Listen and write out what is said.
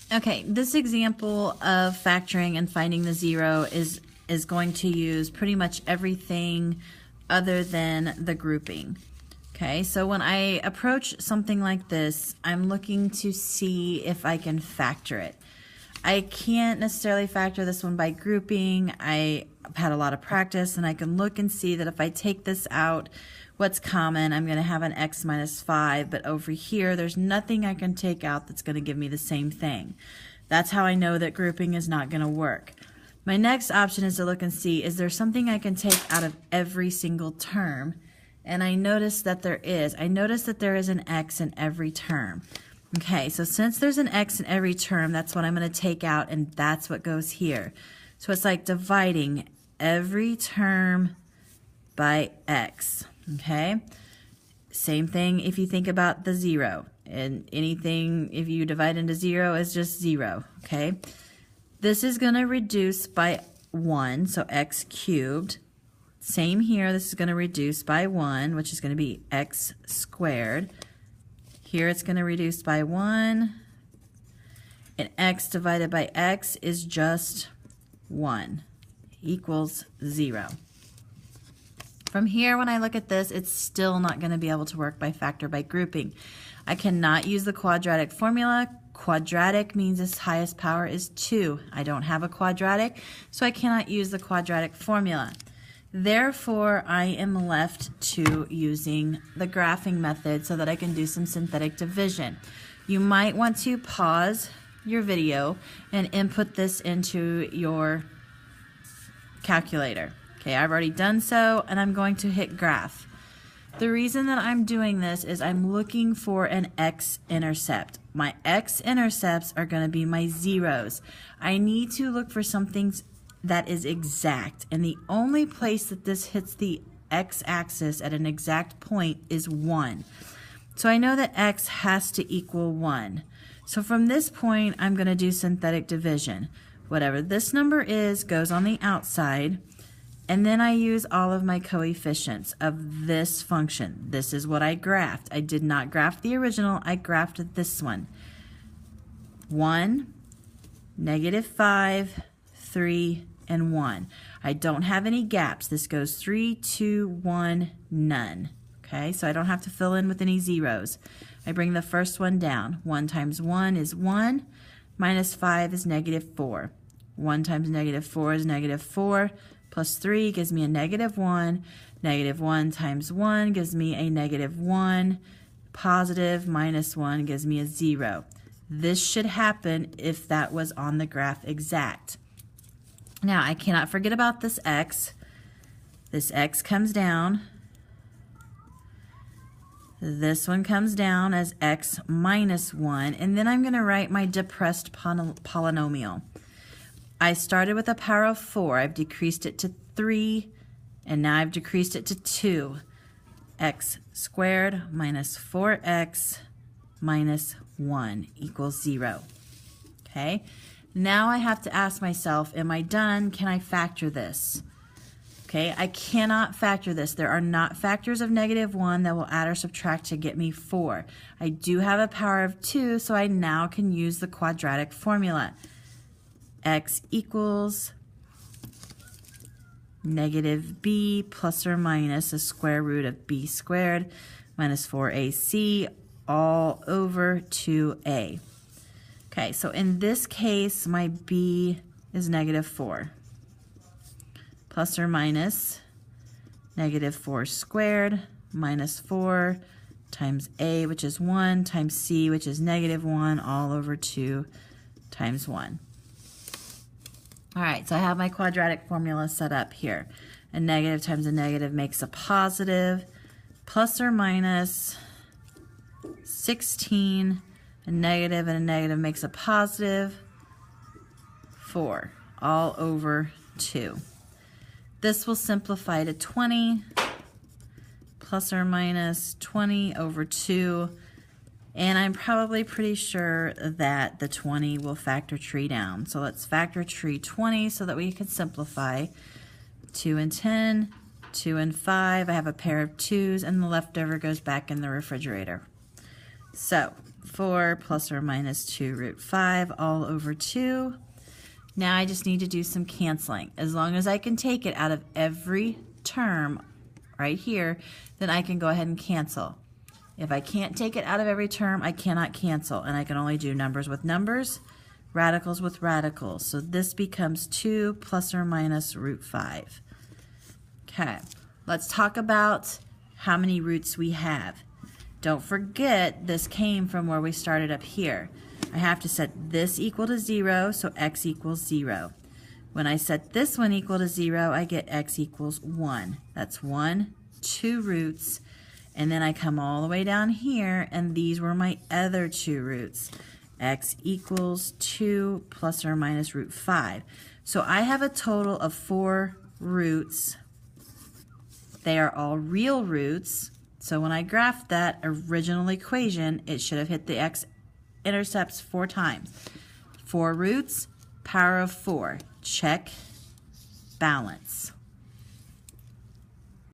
Okay, this example of factoring and finding the zero is going to use pretty much everything other than the grouping. Okay, so when I approach something like this, I'm looking to see if I can factor it. I can't necessarily factor this one by grouping. I've had a lot of practice, and I can look and see that if I take this out, what's common, I'm going to have an x minus 5, but over here there's nothing I can take out that's going to give me the same thing. That's how I know that grouping is not going to work. My next option is to look and see, is there something I can take out of every single term? And I notice that there is. I notice that there is an x in every term. Okay, so since there's an x in every term, that's what I'm going to take out, and that's what goes here. So it's like dividing every term by x. Okay, same thing if you think about the zero, and anything if you divide into zero is just zero. Okay, this is going to reduce by 1, so x cubed. Same here, this is going to reduce by 1, which is going to be x squared. Here it's going to reduce by 1, and x divided by x is just 1 equals 0. From here, when I look at this, it's still not going to be able to work by factor by grouping. I cannot use the quadratic formula. Quadratic means its highest power is 2. I don't have a quadratic, so I cannot use the quadratic formula. Therefore, I am left to using the graphing method so that I can do some synthetic division. You might want to pause your video and input this into your calculator. Okay, I've already done so, and I'm going to hit graph. The reason that I'm doing this is I'm looking for an x-intercept. My x-intercepts are going to be my zeros. I need to look for something that is exact, and the only place that this hits the x-axis at an exact point is 1. So I know that x has to equal 1. So from this point, I'm going to do synthetic division. Whatever this number is goes on the outside, and then I use all of my coefficients of this function. This is what I graphed. I did not graph the original, I graphed this one. 1, -5, 3, and 1. I don't have any gaps. This goes 3, 2, 1, none. Okay, so I don't have to fill in with any zeros. I bring the first one down. 1 times 1 is 1, minus 5 is -4. 1 times -4 is -4, plus 3 gives me a -1. -1 times 1 gives me a -1. Positive minus 1 gives me a 0. This should happen if that was on the graph exact. Now, I cannot forget about this x. This x comes down. This one comes down as x minus 1, and then I'm going to write my depressed polynomial. I started with a power of 4. I've decreased it to 3, and now I've decreased it to 2. X squared minus 4x minus 1 equals 0. Okay? Now I have to ask myself, am I done? Can I factor this? Okay, I cannot factor this. There are not factors of -1 that will add or subtract to get me 4. I do have a power of 2, so I now can use the quadratic formula. X equals -b plus or minus the square root of b squared minus 4ac all over 2a. Okay, so in this case, my b is -4. Plus or minus -4 squared minus 4 times a, which is 1, times c, which is -1, all over 2 times 1. All right, so I have my quadratic formula set up here. A negative times a negative makes a positive. Plus or minus 16, a negative makes a positive 4, all over 2. This will simplify to 20, plus or minus 20 over 2, and I'm probably pretty sure that the 20 will factor tree down. So let's factor tree 20 so that we can simplify. 2 and 10, 2 and 5, I have a pair of 2's, and the leftover goes back in the refrigerator. So 4 plus or minus 2 root 5 all over 2. Now I just need to do some canceling. As long as I can take it out of every term right here, then I can go ahead and cancel. If I can't take it out of every term, I cannot cancel, and I can only do numbers with numbers, radicals with radicals. So this becomes 2 plus or minus root 5. Okay, let's talk about how many roots we have. Don't forget, this came from where we started up here. I have to set this equal to 0, so x equals 0. When I set this one equal to 0, I get x equals 1. That's 1, 2 roots. And then I come all the way down here, and these were my other 2 roots. X equals 2 plus or minus root 5. So I have a total of 4 roots. They are all real roots. So when I graphed that original equation, it should have hit the x-intercepts 4 times. 4 roots, power of 4. Check, balance.